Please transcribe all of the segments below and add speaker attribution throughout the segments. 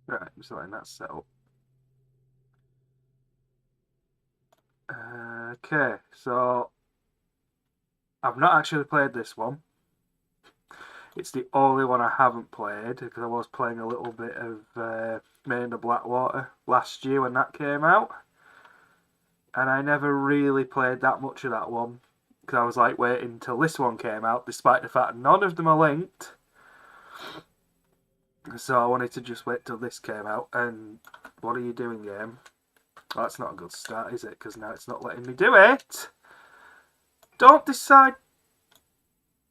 Speaker 1: Right, just letting that set up. Okay, so I've not actually played this one. It's the only one I haven't played because I was playing a little bit of Made in the Blackwater last year when that came out, and I never really played that much of that one because I was like waiting until this one came out, despite the fact none of them are linked. So I wanted to just wait till this came out. And what are you doing, game? Well, that's not a good start, is it? Because now it's not letting me do it. Don't decide.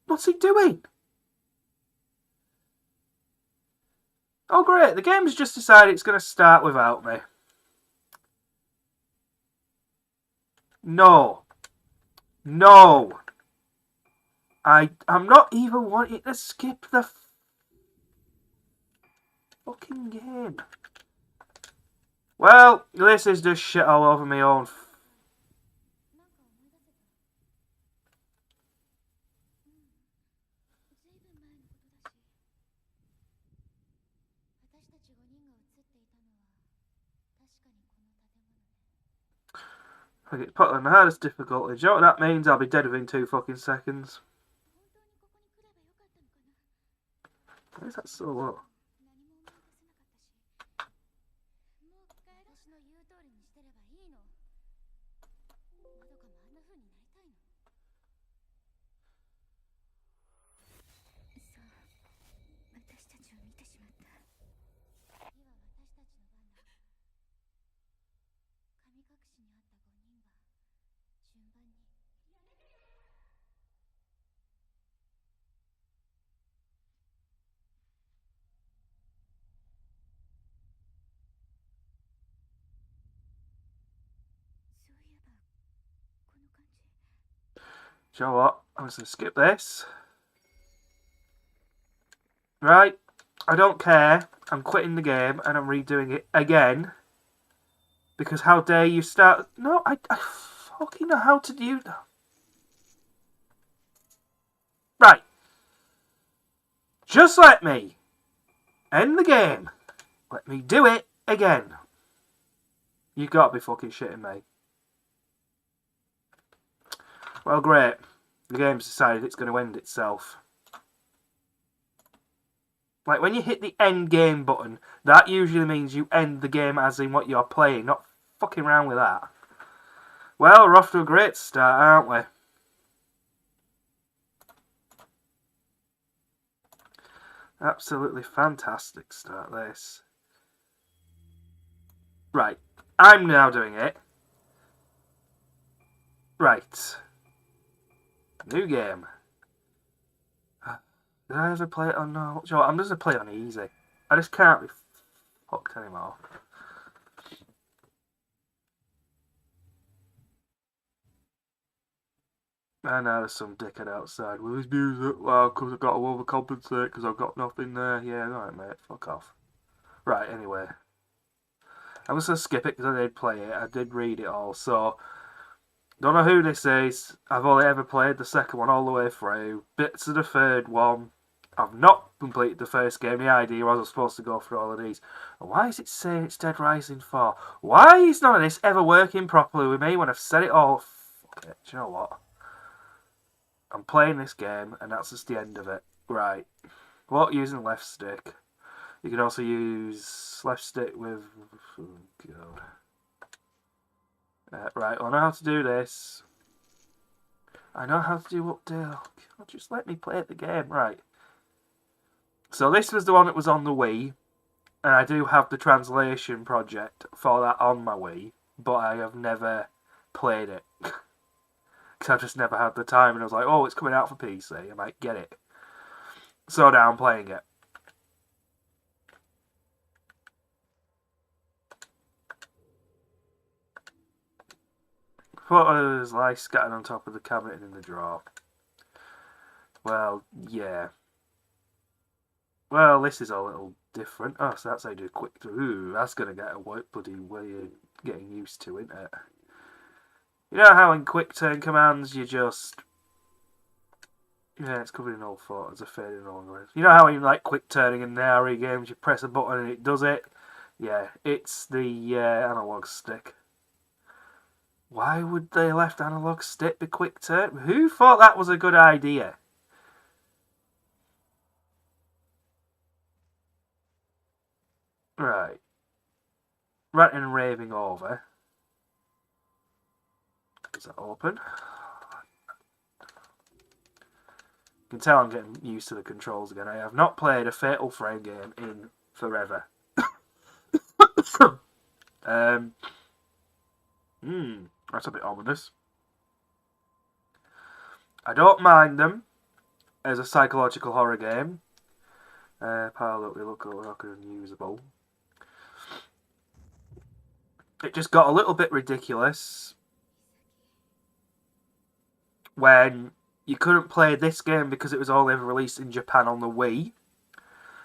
Speaker 1: What's he doing? Oh, great. The game's just decided it's going to start without me. No. No. I'm not even wanting to skip the fucking game. Well, this is just shit all over my own. I get put on the hardest difficulty. Do you know what that means? I'll be dead within 2 fucking seconds. Why is that so low? Do you know what? I'm just going to skip this. Right? I don't care. I'm quitting the game and I'm redoing it again. Because how dare you start... No, I fucking know how to do... Right. Just let me end the game. Let me do it again. You got to be fucking shitting me. Well, great. The game's decided it's going to end itself. Like, when you hit the end game button, that usually means you end the game as in what you're playing, not fucking around with that. Well, we're off to a great start, aren't we? Absolutely fantastic start, this. Right. I'm now doing it. Right. New game. Did I ever play it on no? You know what, I'm just gonna play it on easy. I just can't be fucked anymore. I know there's some dickhead outside with his music. Well, because I've got to overcompensate because I've got nothing there. Yeah, alright, mate. Fuck off. Right, anyway. I'm just gonna skip it because I did play it. I did read it all, so don't know who this is. I've only ever played the second one all the way through. Bits of the third one. I've not completed the first game. The idea was I was supposed to go through all of these. And why is it saying it's Dead Rising 4? Why is none of this ever working properly with me when I've said it all? Fuck it. Do you know what? I'm playing this game, and that's just the end of it. Right. What, using left stick? You can also use left stick with... Oh, God. Right, I know how to do this. I know how to do update. Oh, just let me play the game. Right. So this was the one that was on the Wii. And I do have the translation project for that on my Wii. But I have never played it. Because I've just never had the time. And I was like, oh, it's coming out for PC. I might get it. So now I'm playing it. Photos lie scattered on top of the cabinet and in the drawer. Well, yeah. Well, this is a little different. Oh, so that's how you do quick. Ooh, that's going to get a bloody way of getting used to, isn't it? You know how in quick turn commands you just... Yeah, it's covered in old photos of fading on. You know how in like quick turning in the RE games you press a button and it does it? Yeah, it's the analog stick. Why would the left analog stick be quick turn? Who thought that was a good idea? Right. Ranting and raving over. Is that open? You can tell I'm getting used to the controls again. I have not played a Fatal Frame game in forever. um, that's a bit ominous. I don't mind them as a psychological horror game. Pilot, they look unusable. It just got a little bit ridiculous when you couldn't play this game because it was only released in Japan on the Wii.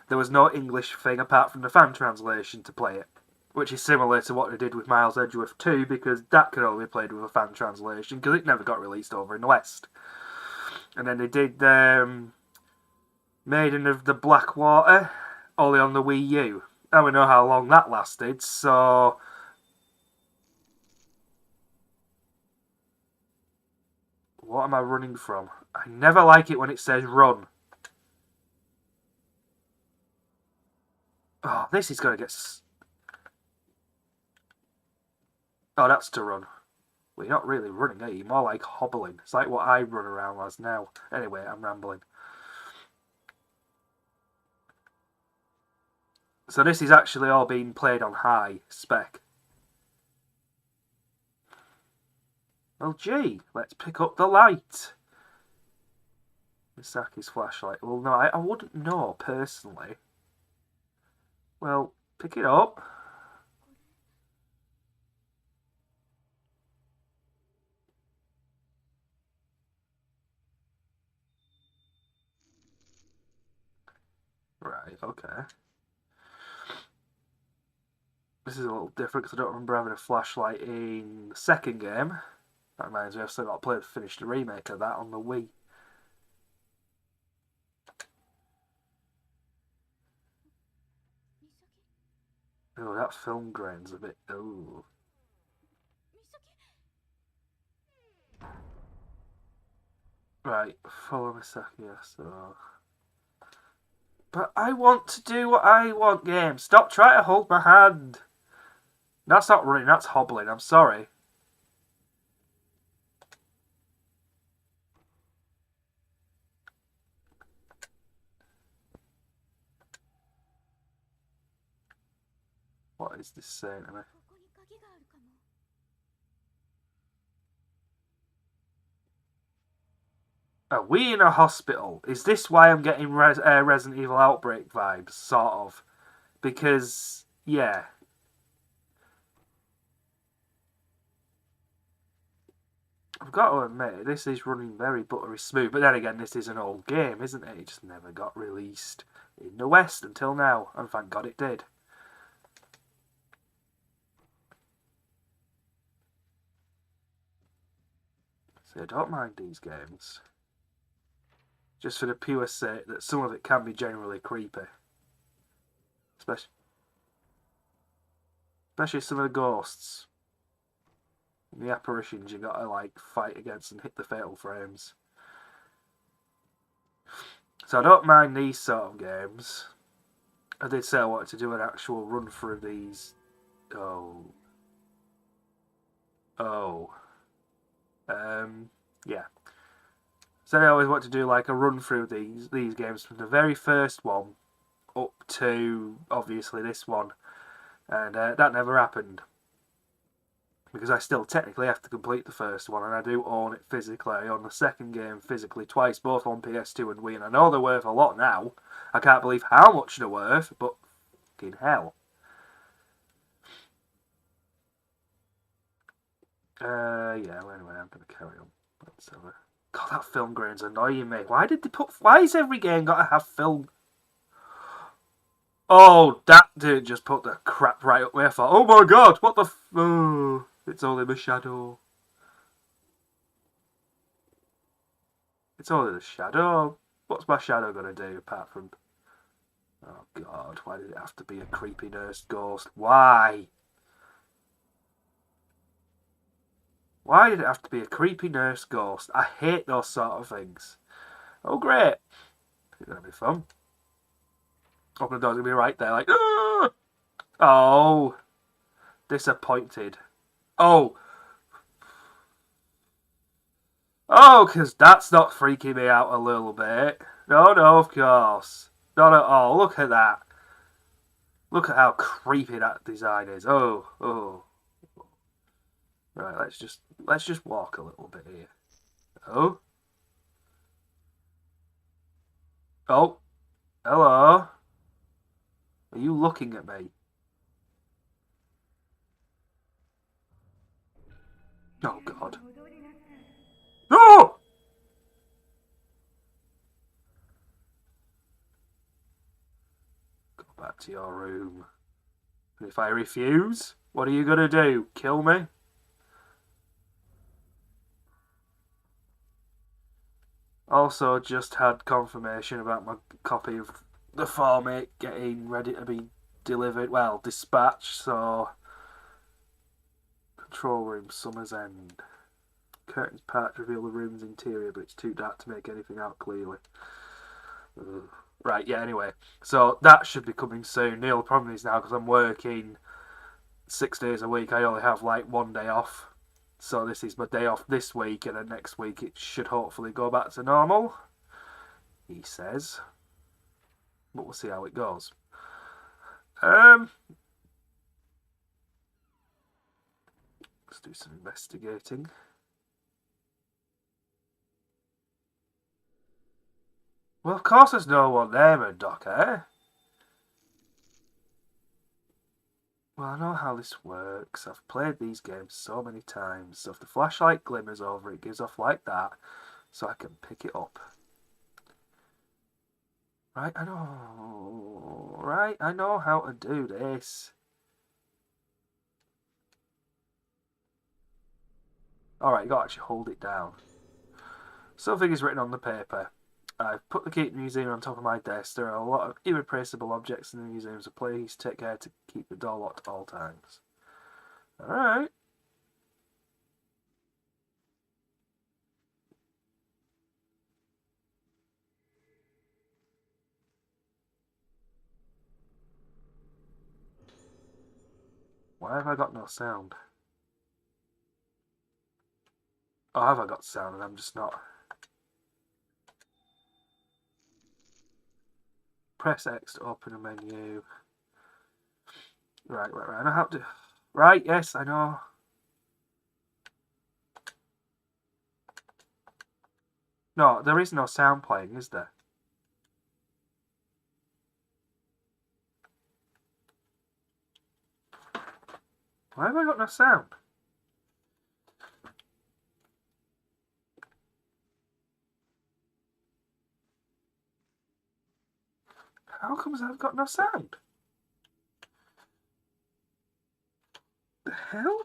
Speaker 1: There was no English thing apart from the fan translation to play it, which is similar to what they did with Miles Edgeworth 2 because that could only be played with a fan translation because it never got released over in the West. And then they did Maiden of the Blackwater only on the Wii U. And we know how long that lasted, so... What am I running from? I never like it when it says run. Oh, this is going to get... Oh, that's to run. Well, you're not really running, are you? More like hobbling. It's like what I run around as now. Anyway, I'm rambling. So this is actually all being played on high spec. Well, gee, let's pick up the light. Misaki's flashlight. Well, no, I wouldn't know, personally. Well, pick it up. Right, okay. This is a little different because I don't remember having a flashlight in the second game. That reminds me, I've still got to play the finished remake of that on the Wii. Oh, that film grain's a bit... Oh. Right, follow Misaki, so... But I want to do what I want, game. Stop trying to hold my hand. That's not running, that's hobbling, I'm sorry. What is this saying to me? Are we in a hospital? Is this why I'm getting Resident Evil Outbreak vibes, sort of? Because, yeah. I've got to admit, this is running very buttery smooth. But then again, this is an old game, isn't it? It just never got released in the West until now. And thank God it did. So I don't mind these games. Just for the pure sake that some of it can be generally creepy. Especially some of the ghosts. And the apparitions you gotta like fight against and hit the fatal frames. So I don't mind these sort of games. I did say I wanted to do an actual run through these. Oh. Yeah. So I always want to do like a run through these games from the very first one up to obviously this one, and that never happened because I still technically have to complete the first one, and I do own it physically. I own the second game physically twice, both on PS2 and Wii, and I know they're worth a lot now. I can't believe how much they're worth, but fucking hell. Yeah. Well, anyway, I'm gonna carry on. Let's have a... God, that film grain's annoying me. Why did they put... Why has every game got to have film... Oh, that didn't just put the crap right up there. I thought, oh my God, what the... Oh, it's only my shadow. It's only the shadow. What's my shadow going to do apart from... Oh God, why did it have to be a creepy nurse ghost? Why? Why did it have to be a creepy nurse ghost? I hate those sort of things. Oh great. It's gonna be fun. Open the door's gonna be right there, like, "Ah!" Oh, disappointed. Oh, because that's not freaking me out a little bit. No, of course. Not at all. Look at that. Look at how creepy that design is. Oh. Right, let's just walk a little bit here. Oh. Oh. Hello. Are you looking at me? Oh God. No! Go back to your room. And if I refuse, what are you gonna do? Kill me? Also, just had confirmation about my copy of the format getting ready to be delivered. Well, dispatched. So, control room, Summer's End. Curtains part reveal the room's interior, but it's too dark to make anything out clearly. Ugh. Right, yeah, anyway. So, that should be coming soon. The only problem is now, because I'm working 6 days a week, I only have like 1 day off. So this is my day off this week, and then next week it should hopefully go back to normal, he says. But we'll see how it goes. Let's do some investigating. Well, of course there's no one there, Murdoch, eh? Well, I know how this works. I've played these games so many times. So if the flashlight glimmers over, it gives off like that, so I can pick it up. Right, I know. Right, I know how to do this. Alright, you gotta actually hold it down. Something is written on the paper. I've put the Keep Museum on top of my desk. There are a lot of irreplaceable objects in the museum, so please take care to keep the door locked at all times. Alright. Why have I got no sound? Oh, have I got sound and I'm just not... Press X to open a menu. Right. I know how to... Right, yes, I know. No, there is no sound playing, is there? Why have I got no sound? How comes I've got no sound? The hell?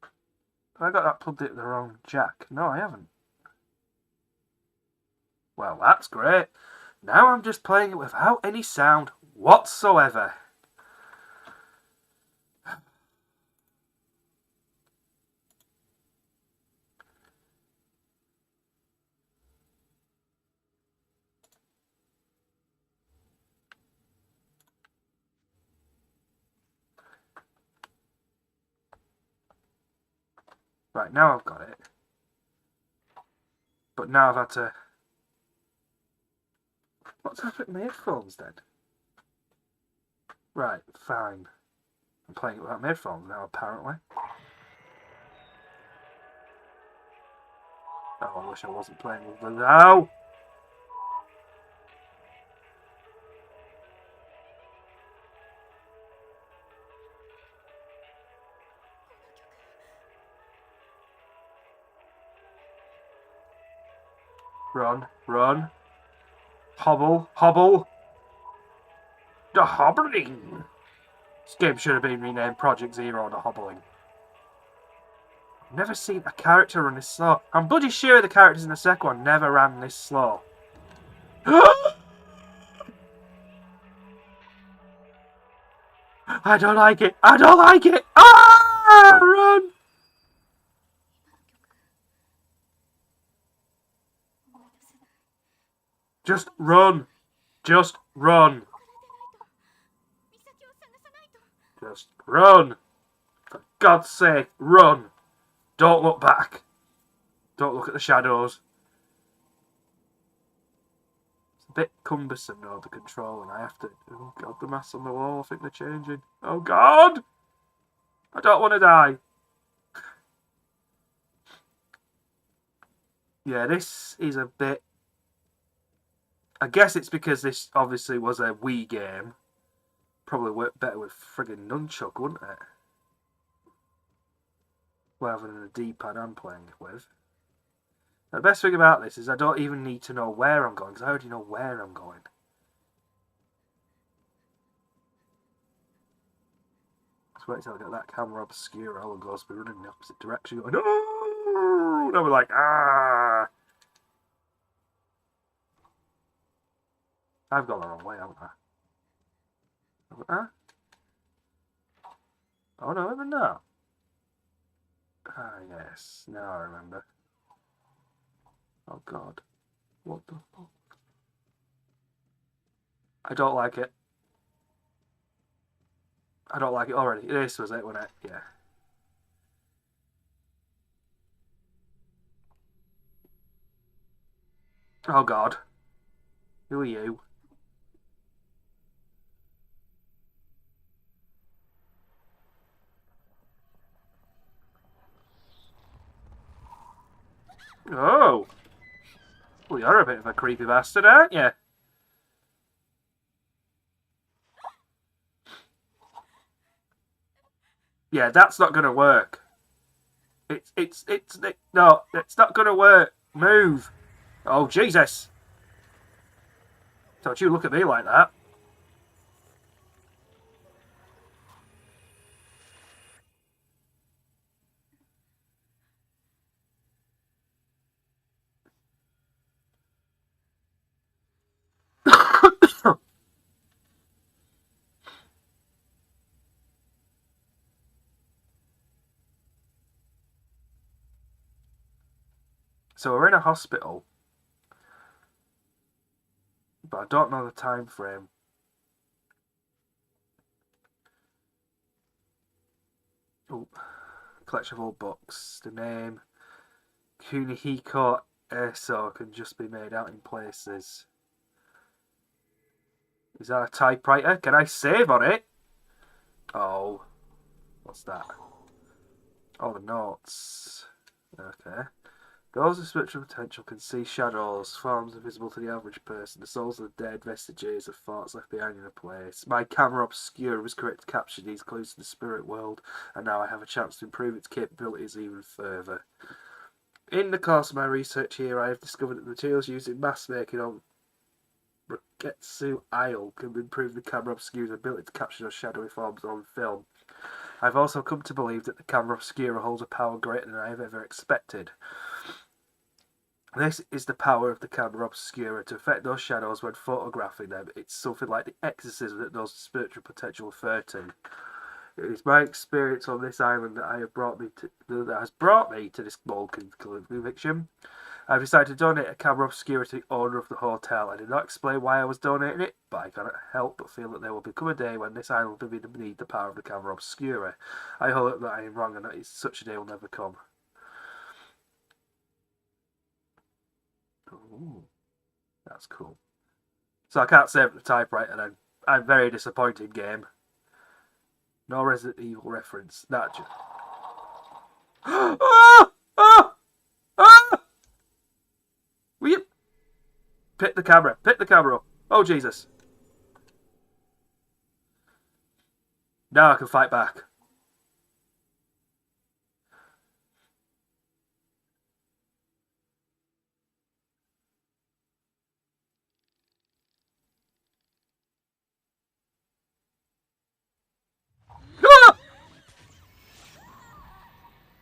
Speaker 1: Have I got that plugged into the wrong jack? No, I haven't. Well, that's great. Now I'm just playing it without any sound whatsoever. Right, now I've got it. But now I've had to... What's happened to my headphones then? Right, fine. I'm playing it without my headphones now, apparently. Oh, I wish I wasn't playing with them now. Run. Hobble. The hobbling. This game should have been renamed Project Zero, The Hobbling. I've never seen a character run this slow. I'm bloody sure the characters in the second one never ran this slow. I don't like it. I don't like it. Ah! Run! Just run. Just run. Just run. For God's sake, run. Don't look back. Don't look at the shadows. It's a bit cumbersome now, the control, and I have to... Oh, God, the masks on the wall. I think they're changing. Oh, God! I don't want to die. Yeah, this is a bit... I guess it's because this obviously was a Wii game. Probably worked better with friggin' nunchuck, wouldn't it? Rather than a D-pad I'm playing with. Now, the best thing about this is I don't even need to know where I'm going, because I already know where I'm going. Let's wait till I get that camera obscure. All goes to be running in the opposite direction, going, no! And we're like, ah! I've gone the wrong way, haven't I? Huh? Oh no, even now. Ah, yes. Now I remember. Oh God. What the fuck? I don't like it. I don't like it already. This was it, wasn't it? Yeah. Oh God. Who are you? Oh. Well, you're a bit of a creepy bastard, aren't you? Yeah, that's not gonna work. No, it's not gonna work. Move. Oh, Jesus. Don't you look at me like that. So we're in a hospital, but I don't know the time frame. Oh, collection of old books. The name Kunihiko Eso can just be made out in places. Is that a typewriter? Can I save on it? Oh, what's that? Oh, the notes. Okay. Those with spiritual potential can see shadows, forms invisible to the average person, the souls of the dead, vestiges of thoughts left behind in a place. My camera obscura was correct to capture these clues to the spirit world, and now I have a chance to improve its capabilities even further. In the course of my research here, I have discovered that the materials used in mask making on Roketsu Isle can improve the camera obscura's ability to capture those shadowy forms on film. I've also come to believe that the camera obscura holds a power greater than I have ever expected. This is the power of the camera obscura to affect those shadows when photographing them. It's something like the exorcism that those spiritual potential refer to. It is my experience on this island that has brought me to this bold conviction. I've decided to donate a camera obscura to the owner of the hotel. I did not explain why I was donating it, but I cannot help but feel that there will become a day when this island will need the power of the camera obscura. I hope that I am wrong and that such a day will never come. Ooh, that's cool. So I can't save the typewriter then. I'm very disappointed, game. No Resident Evil reference. That just... Ah! Ah! Ah! Will you... Pick the camera. Pick the camera up. Oh, Jesus. Now I can fight back.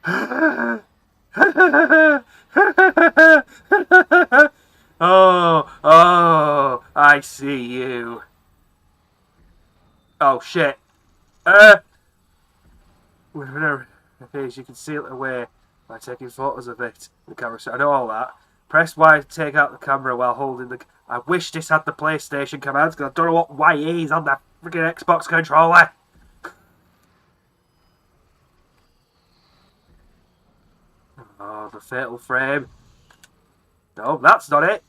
Speaker 1: Ah! Oh, I see you. Oh, shit. Whenever it appears, you can seal it away by taking photos of it. The camera. I know all that. Press Y to take out the camera while holding the. I wish this had the PlayStation commands because I don't know what Y is on that freaking Xbox controller. Oh, the fatal frame. No, that's not it.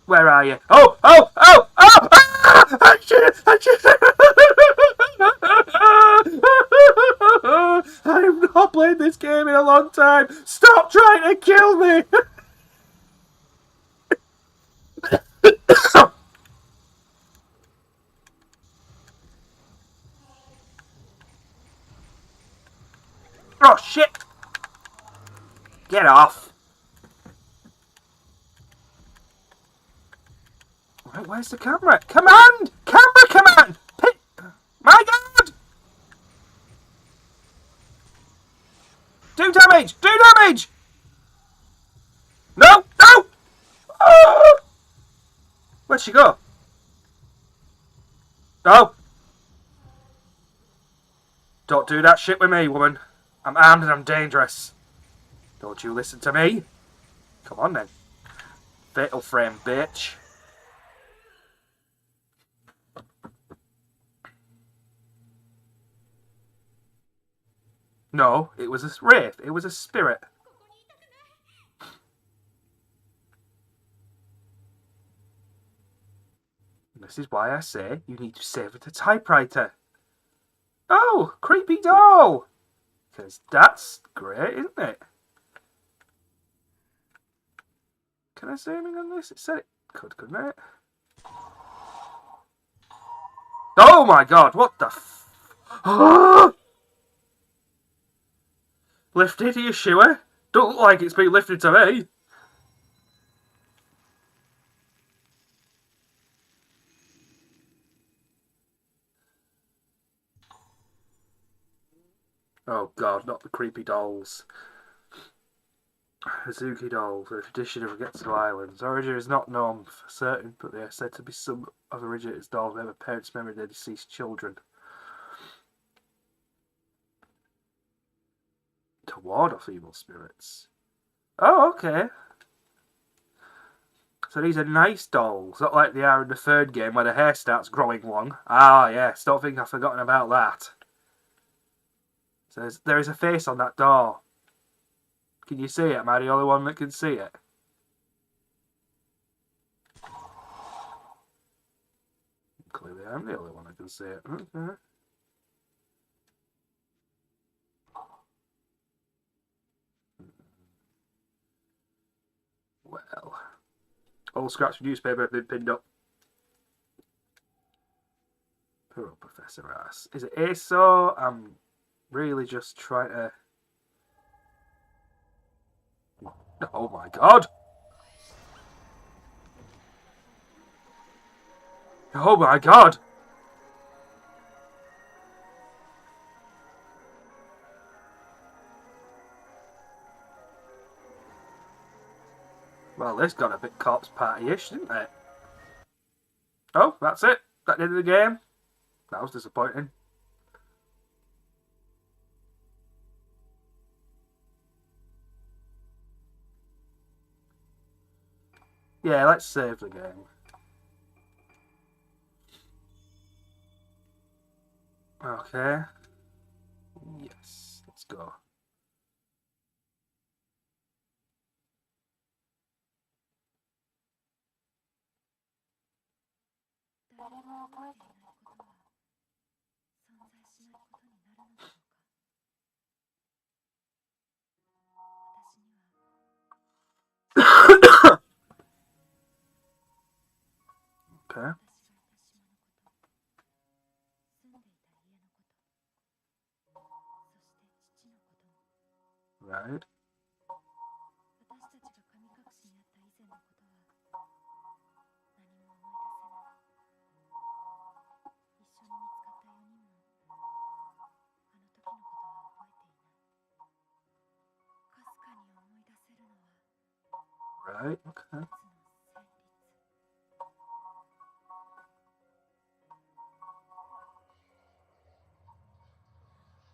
Speaker 1: Where are you? Oh! Oh! Oh! Oh! Ah! I shit! I shit! I have not played this game in a long time. Stop trying to kill me! Oh shit! Get off! Right, where's the camera? Command! Camera command! My God! Do damage! Do damage! No! No! Oh! Where'd she go? No! Don't do that shit with me, woman. I'm armed and I'm dangerous. Don't you listen to me? Come on then. Fatal frame, bitch. No, it was a wraith. It was a spirit. This is why I say you need to save the typewriter. Oh, creepy doll. Because that's great, isn't it? Can I say anything on this? It said it could, couldn't it? Oh my God, what the f... Lifted, are you sure? Don't look like it's been lifted to me. Oh God, not the creepy dolls. Hazuki dolls are a tradition of Getsu Islands. Origin is not known for certain, but they are said to be some of originator's dolls that have a parent's memory of their deceased children. To ward off evil spirits. Oh, okay. So these are nice dolls, not like they are in the third game where the hair starts growing long. Ah, yes, don't think I've forgotten about that. So there is a face on that door. Can you see it? Am I the only one that can see it? Clearly I'm the only one that can see it. Okay. Well, old scraps of newspaper have been pinned up. Poor Professor Ass. Is it ASO? I'm really just trying to... Oh my God! Oh my God! Well, this got a bit corpse party-ish, didn't it? Oh, that's it. That the end of the game. That was disappointing. Yeah, let's save the game. Okay. Yes, let's go. Okay. Right. Right, okay.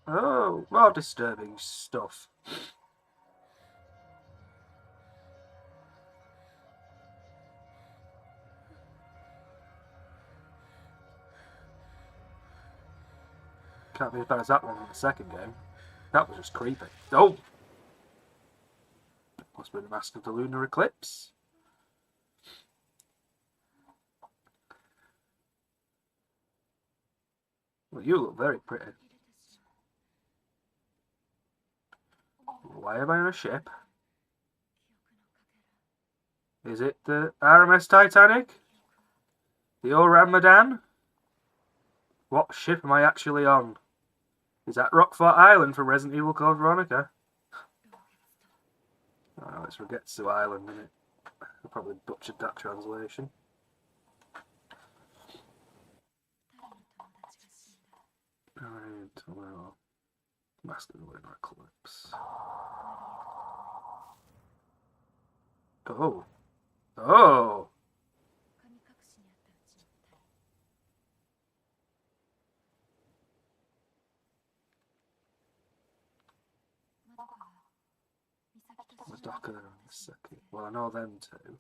Speaker 1: Oh, more disturbing stuff. Can't be as bad as that one in the second game. That was just creepy. Oh! Must be the mask of the Lunar Eclipse. Well, you look very pretty. Why am I on a ship? Is it the RMS Titanic? The Ramadan? What ship am I actually on? Is that Rockfort Island from Resident Evil Code Veronica? Oh, it's Rogetsu Island, isn't it? I probably butchered that translation. Right, well, Master of the Lunar Eclipse. Oh. Oh! The Docker and the Seki. Well, I know them two.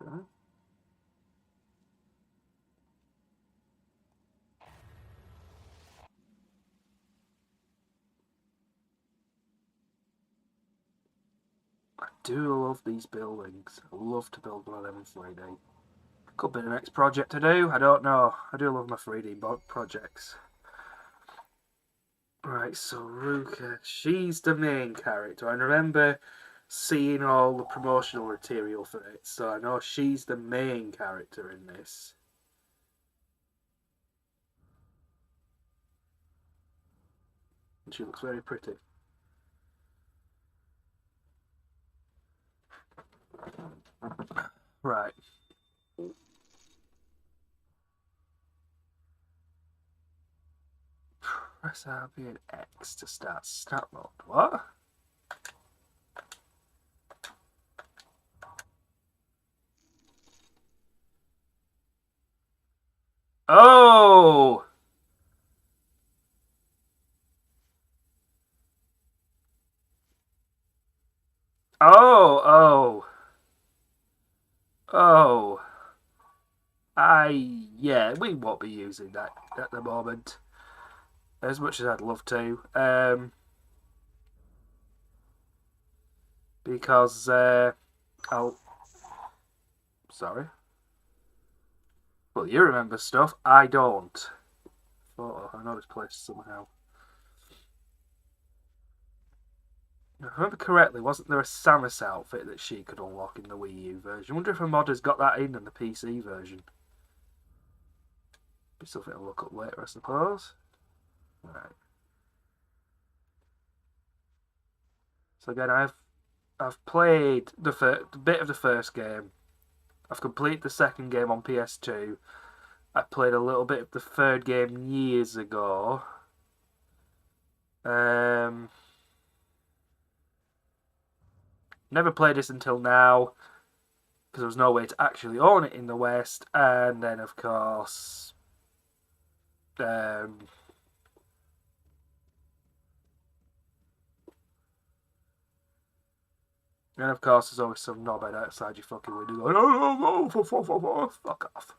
Speaker 1: Okay. I do love these buildings. I love to build one of them in 3D. Could be the next project to do. I don't know. I do love my 3D projects. Right, so Ruka, she's the main character. I remember seeing all the promotional material for it, so I know she's the main character in this. And she looks very pretty. Right. Press RB and X to start snap mode. What? Oh! Oh, oh. Oh. Yeah, we won't be using that at the moment. As much as I'd love to. Because, I'll... Sorry. Well, you remember stuff. I don't. Oh, I know this place somehow. If I remember correctly, wasn't there a Samus outfit that she could unlock in the Wii U version? I wonder if a mod has got that in the PC version. Be something to look up later, I suppose. Right. So again, I've played the bit of the first game. I've completed the second game on PS2. I played a little bit of the third game years ago. Never played this until now because there was no way to actually own it in the West, and then of course, and of course, there's always some knobhead outside your fucking window going, "Oh, no, fuck off."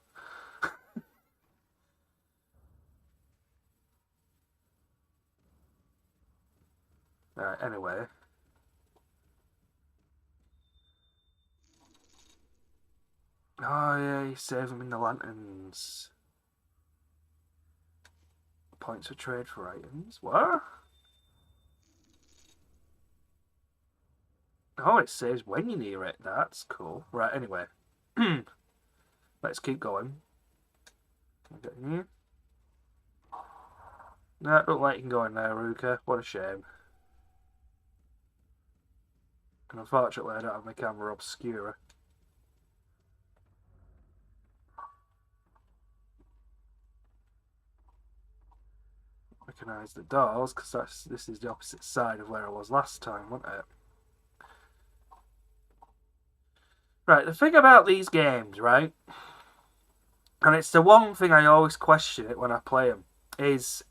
Speaker 1: Right, anyway. Oh yeah, you save them in the lanterns. Points for trade for items. What? Oh, it saves when you near it. That's cool. Right, anyway. Let's keep going. Get in here. No, don't let you go in there, Ruka. What a shame. And unfortunately, I don't have my camera obscura. Recognise the doors, because this is the opposite side of where I was last time, wasn't it? Right, the thing about these games, right, and it's the one thing I always question it when I play them, is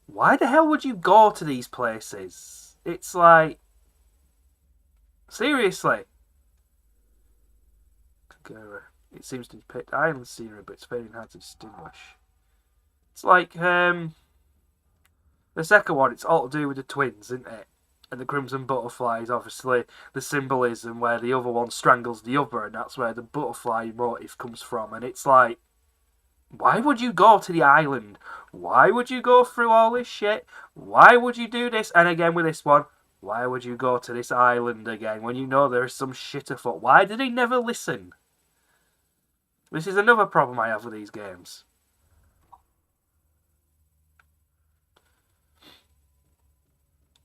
Speaker 1: why the hell would you go to these places? It's like, seriously. It seems to depict island scenery, but it's very hard to distinguish. It's like, the second one, it's all to do with the twins, isn't it? And the crimson butterfly is obviously the symbolism where the other one strangles the other, and that's where the butterfly motif comes from. And it's like, why would you go to the island? Why would you go through all this shit? Why would you do this? And again with this one, why would you go to this island again when you know there is some shit afoot? Why did he never listen? This is another problem I have with these games.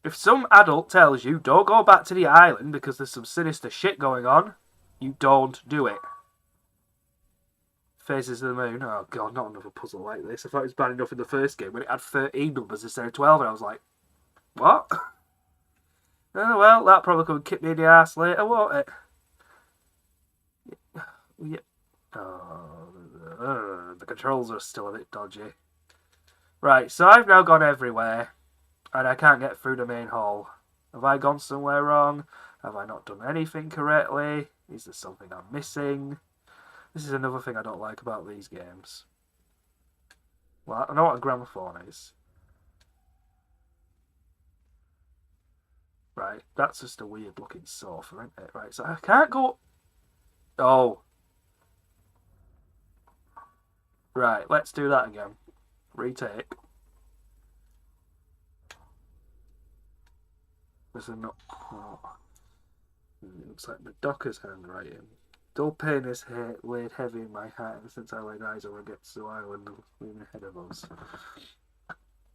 Speaker 1: If some adult tells you, don't go back to the island because there's some sinister shit going on, you don't do it. Phases of the Moon. Oh god, not another puzzle like this. I thought it was bad enough in the first game when it had 13 numbers instead of 12, and I was like, what? Oh well, that probably could kick me in the ass later, won't it? Yeah. Oh, the controls are still a bit dodgy. Right, so I've now gone everywhere, and I can't get through the main hall. Have I gone somewhere wrong? Have I not done anything correctly? Is there something I'm missing? This is another thing I don't like about these games. Well, I know what a gramophone is. Right, that's just a weird looking sofa, isn't it? Right, so I can't go... Oh. Right, let's do that again. Retake. There's a no... Oh. It looks like Madoka's handwriting. Dull pain has laid heavy in my heart ever since I laid eyes on Getsu Island leaving ahead of us.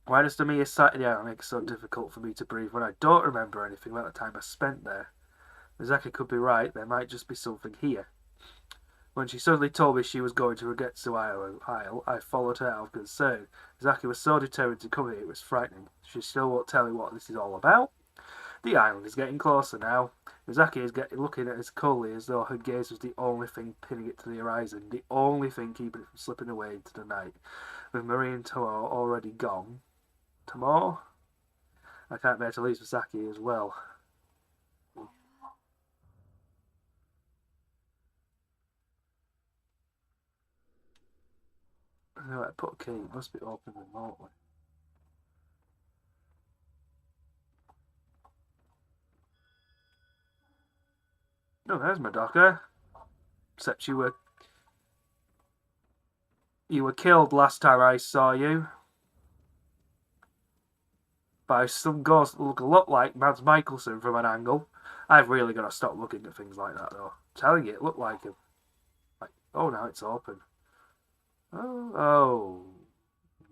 Speaker 1: Why does the mere sight of the island make it so difficult for me to breathe when I don't remember anything about the time I spent there? Mizaki could be right, there might just be something here. When she suddenly told me she was going to Rugetsu Isle, I followed her out of concern. Mizaki was so determined to come here, it was frightening. She still won't tell me what this is all about. The island is getting closer now. Mizaki is looking at us coldly as though her gaze was the only thing pinning it to the horizon, the only thing keeping it from slipping away into the night. With Marie and Tomo already gone. Tomo? I can't bear to lose Mizaki as well. Right, put a key. It must be open remotely. Oh, there's Madoka. Except you were killed last time I saw you by some ghost that look a lot like Mads Mikkelsen from an angle. I've really got to stop looking at things like that, though. I'm telling you, it looked like him. Like, oh, now it's open. Oh.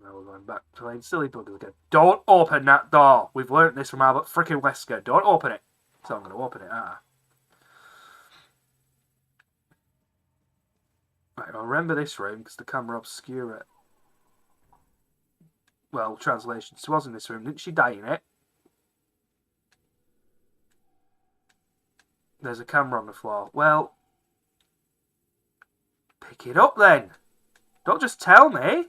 Speaker 1: Now we're going back to playing silly buggers again. Don't open that door. We've learnt this from Albert frickin' Wesker. Don't open it. So I'm going to open it, Right, I'll remember this room because the camera obscure it. Well, translation. She was in this room. Didn't she die in it? There's a camera on the floor. Well, pick it up then. Don't just tell me.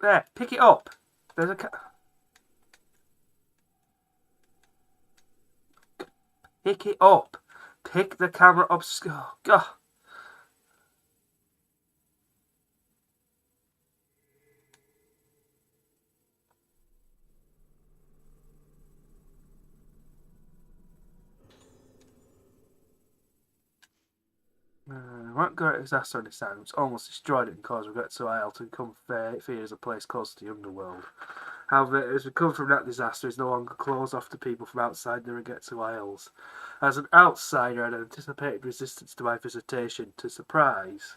Speaker 1: There, pick it up. There's a pick it up. Pick the camera up. Oh, God. What great disaster on this island, which almost destroyed it and caused Rugetsu Isle to become feared as a place close to the underworld. However, it has recovered from that disaster is no longer closed off to people from outside the Rugetsu Isles. As an outsider, I had anticipated resistance to my visitation. To surprise,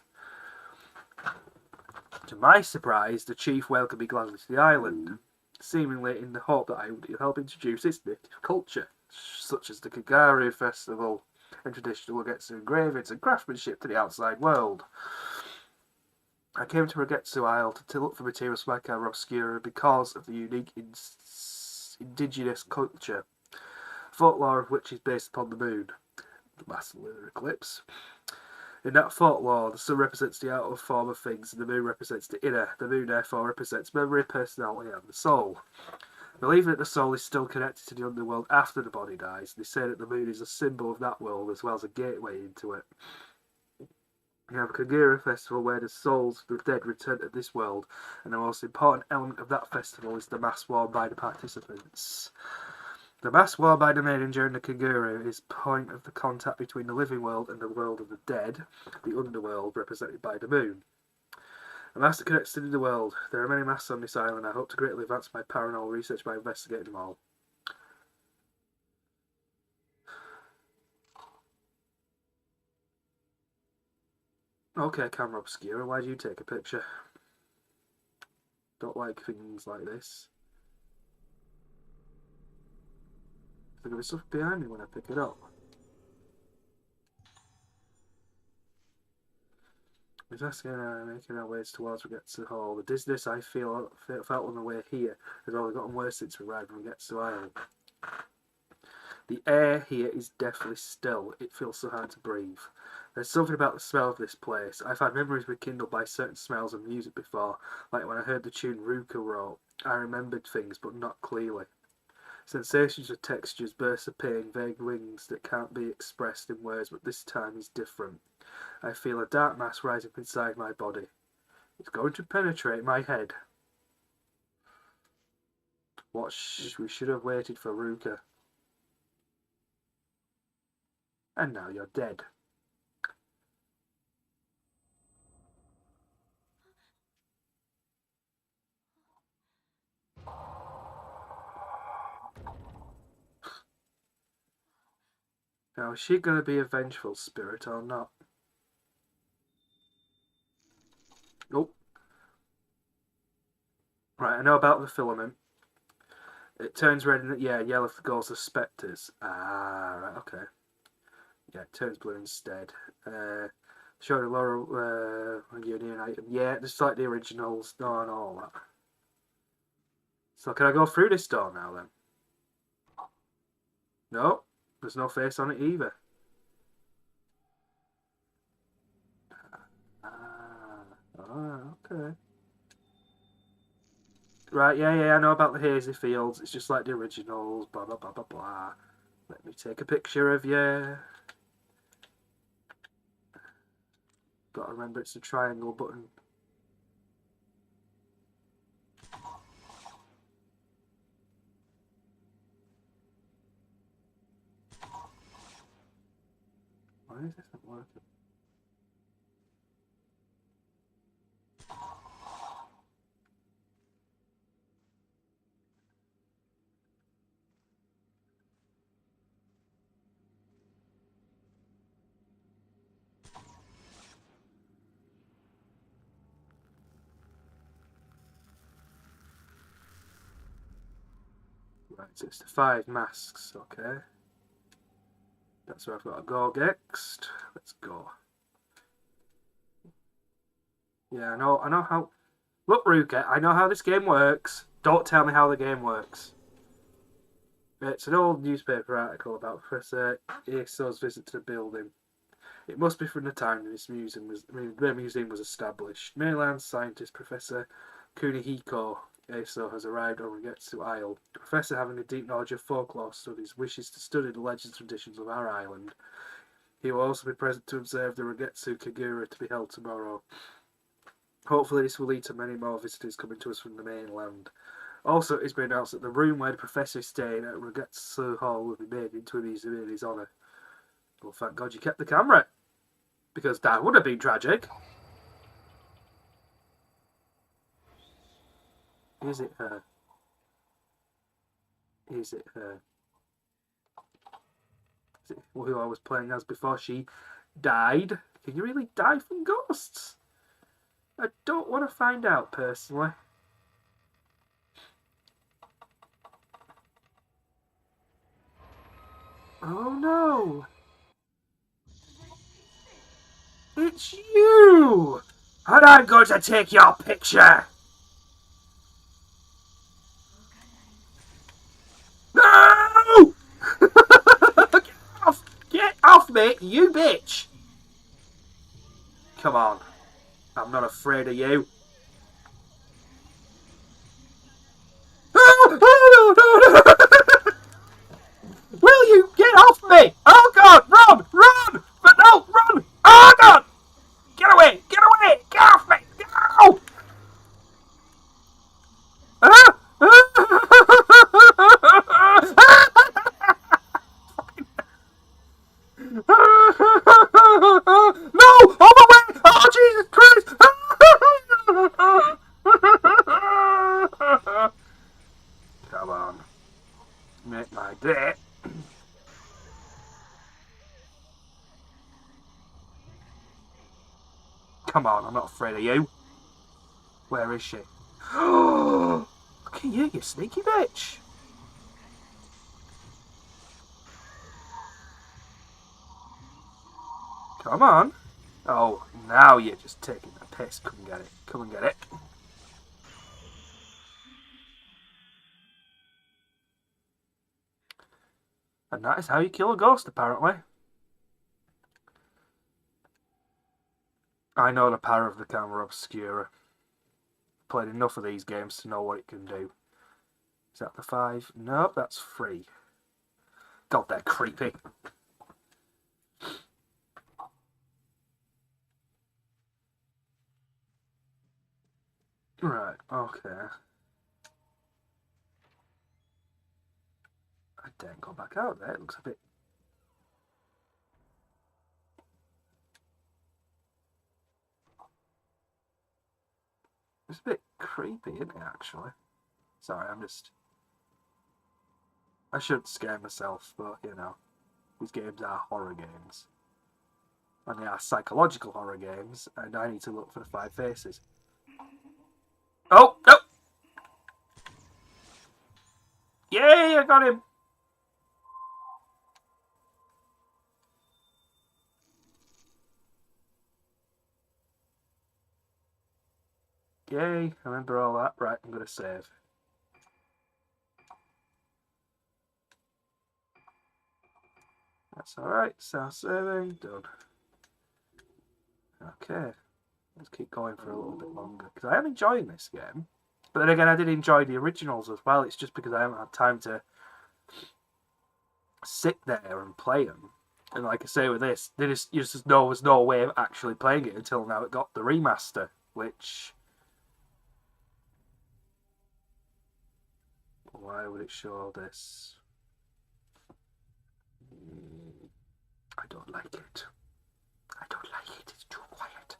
Speaker 1: To my surprise, the chief welcomed me gladly to the island, seemingly in the hope that I would help introduce its native culture, such as the Kagari festival and traditional Rogetsu engravings and craftsmanship to the outside world. I came to Rogetsu Isle to look for materials for my camera obscura because of the unique indigenous culture, folklore of which is based upon the moon, the massive lunar eclipse. In that folklore, the sun represents the outer form of things and the moon represents the inner. The moon therefore represents memory, personality and the soul. Believing that the soul is still connected to the underworld after the body dies, they say that the moon is a symbol of that world as well as a gateway into it. You have a Kagura festival where the souls of the dead return to this world, and the most important element of that festival is the mask worn by the participants. The mask worn by the maiden during the Kagura is point of the contact between the living world and the world of the dead, the underworld represented by the moon. A mask that connects to the world. There are many masks on this island. I hope to greatly advance my paranormal research by investigating them all. Okay, camera obscura, why do you take a picture? Don't like things like this. There's going to be stuff behind me when I pick it up. We're making our ways towards Rogetsu Hall. The dizziness I felt on the way here has only gotten worse since we arrived in Rogetsu Island. The air here is deathly still. It feels so hard to breathe. There's something about the smell of this place. I've had memories rekindled by certain smells and music before, like when I heard the tune Ruka wrote. I remembered things, but not clearly. Sensations of textures, bursts of pain, vague wings that can't be expressed in words, but this time is different. I feel a dark mass rising up inside my body. It's going to penetrate my head. We should have waited for Ruka. And now you're dead. Now, is she going to be a vengeful spirit or not? Nope. Right, I know about the filament. It turns red and yellow for goals of spectres. Ah, right, okay. Yeah, it turns blue instead. Show the Laurel Union item. Yeah, just like the originals, no, and all that. So can I go through this door now then? No, there's no face on it either. Okay. Right, yeah, I know about the hazy fields. It's just like the originals, blah, blah, blah, blah, blah. Let me take a picture of you. Got to remember it's the triangle button. Why is this not working? Right, so it's the 5 masks, okay. That's where I've got to go next. Let's go. Yeah, I know how... Look, Ruka, I know how this game works. Don't tell me how the game works. It's an old newspaper article about Professor Aso's visit to the building. It must be from the time the museum was established. Mainland scientist Professor Kunihiko Aso has arrived on Rogetsu Isle. The professor, having a deep knowledge of folklore studies, wishes to study the legends and traditions of our island. He will also be present to observe the Rogetsu Kagura to be held tomorrow. Hopefully this will lead to many more visitors coming to us from the mainland. Also, it's been announced that the room where the professor is staying at Rogetsu Hall will be made into a museum in his honour. Well, thank God you kept the camera, because that would have been tragic. Is it her? Is it her? Is it who I was playing as before she died? Can you really die from ghosts? I don't want to find out, personally. Oh no! It's you! And I'm going to take your picture! No! Get off! Get off me, you bitch! Come on. I'm not afraid of you. Oh, no, no, no. Will you get off me? Oh god, run! Run! But no, run! Oh god! Get away! Get away! Get off me! No! Ah! No! On my way! Oh Jesus Christ! Come on. Make my day. Come on, I'm not afraid of you. Where is she? Look at you, you sneaky bitch. Come on. Oh, now you're just taking the piss. Come and get it. Come and get it. And that is how you kill a ghost, apparently. I know the power of the camera obscura. Played enough of these games to know what it can do. Is that the 5? Nope, that's 3. God, they're creepy. Right, okay. I daren't go back out there. It looks a bit... It's a bit creepy, isn't it, actually? Sorry, I'm just... I shouldn't scare myself, but, you know, these games are horror games. And they are psychological horror games, and I need to look for the 5 faces. Oh, no! Yay, I got him! Yay, I remember all that. Right, I'm going to save. That's alright, start saving, done. Okay, let's keep going for a little bit longer, because I am enjoying this game. But then again, I did enjoy the originals as well, it's just because I haven't had time to sit there and play them. And like I say with this, there was no way of actually playing it until now it got the remaster, which... Why would it show this? I don't like it. I don't like it. It's too quiet.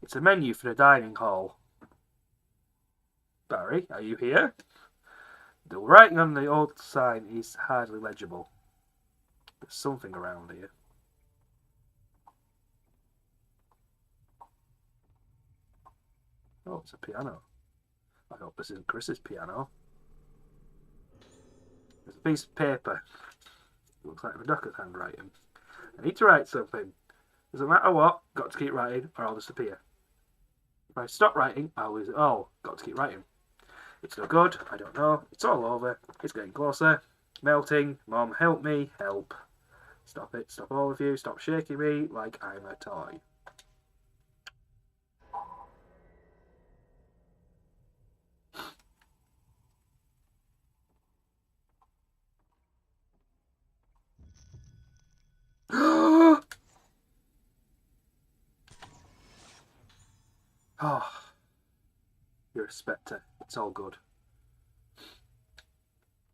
Speaker 1: It's a menu for the dining hall. Barry, are you here? The writing on the old sign is hardly legible. There's something around here. Oh, it's a piano. I hope this isn't Chris's piano. There's a piece of paper. It looks like Rebecca's handwriting. I need to write something. Doesn't matter what, got to keep writing or I'll disappear. If I stop writing, I'll lose it all. Got to keep writing. It's no good, I don't know. It's all over. It's getting closer. Melting. Mom, help me. Help. Stop it. Stop all of you. Stop shaking me like I'm a toy. Oh, you're a spectre. It's all good.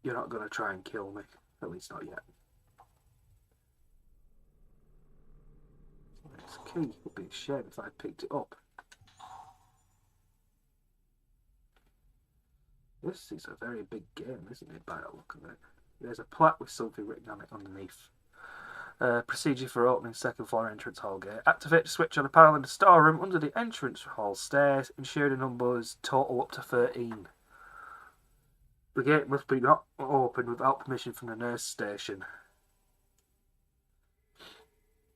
Speaker 1: You're not going to try and kill me. At least not yet. This key would be a shame if I picked it up. This is a very big game, isn't it, by the look of it? There's a plaque with something written on it underneath. Procedure for opening second floor entrance hall gate. Activate the switch on a panel in the storeroom under the entrance hall stairs. Ensure the numbers total up to 13. The gate must be not opened without permission from the nurse station.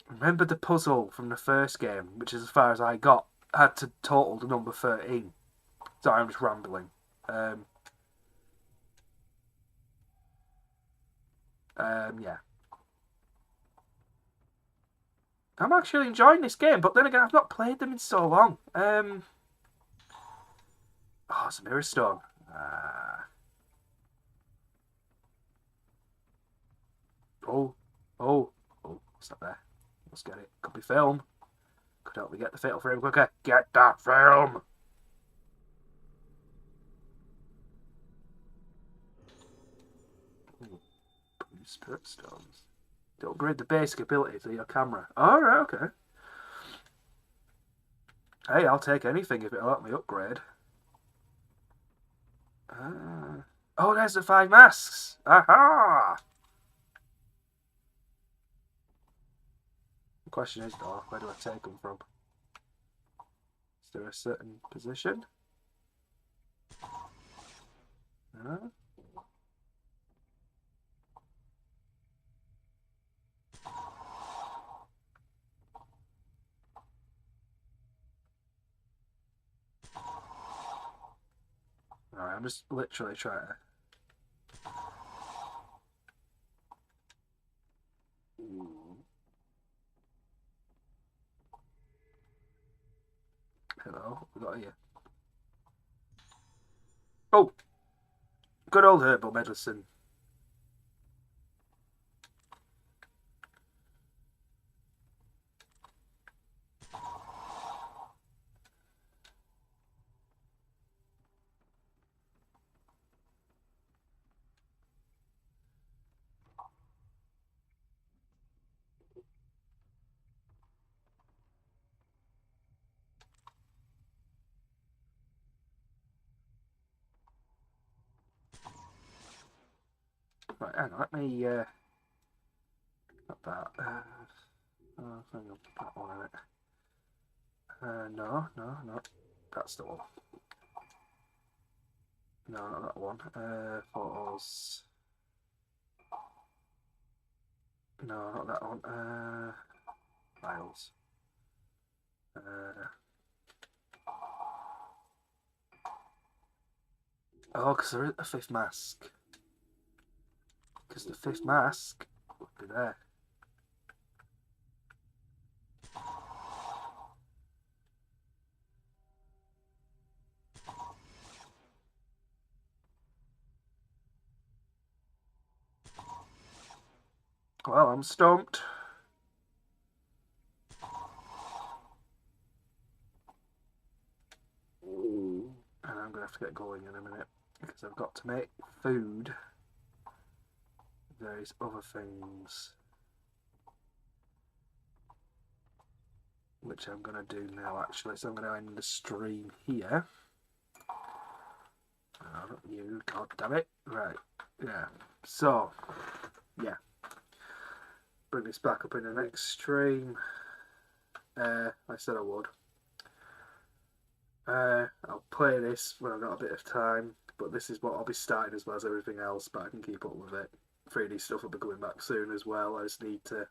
Speaker 1: Remember the puzzle from the first game, which is as far as I got, had to total the number 13. Sorry, I'm just rambling. Yeah. I'm actually enjoying this game, but then again, I've not played them in so long. Oh, it's a mirror stone. Oh, what's that there? Let's get it. Could be film. Could help me get the fatal frame quicker. Get that film! Spirit stones. To upgrade the basic abilities of your camera. Alright, okay. Hey, I'll take anything if it'll help me upgrade. Oh, there's the 5 masks! Aha! The question is, though, where do I take them from? Is there a certain position? Alright, I'm just literally trying to... Hello, we got here. Oh! Good old herbal medicine. Right, hang on, let me, not that, oh, hang on, that one, isn't it? No, that's the one. No, not that one, photos, no, not that one, files, oh, because there is a 5th mask. Because the 5th mask would be there. Well, I'm stumped. And I'm going to have to get going in a minute. Because I've got to make food. There's other things. Which I'm going to do now, actually. So I'm going to end the stream here. Oh, not you. God damn it. Right. Yeah. So, yeah. Bring this back up in the next stream. I said I would. I'll play this when I've got a bit of time, but this is what I'll be starting as well as everything else, but I can keep up with it. 3D stuff will be coming back soon as well. I just need to have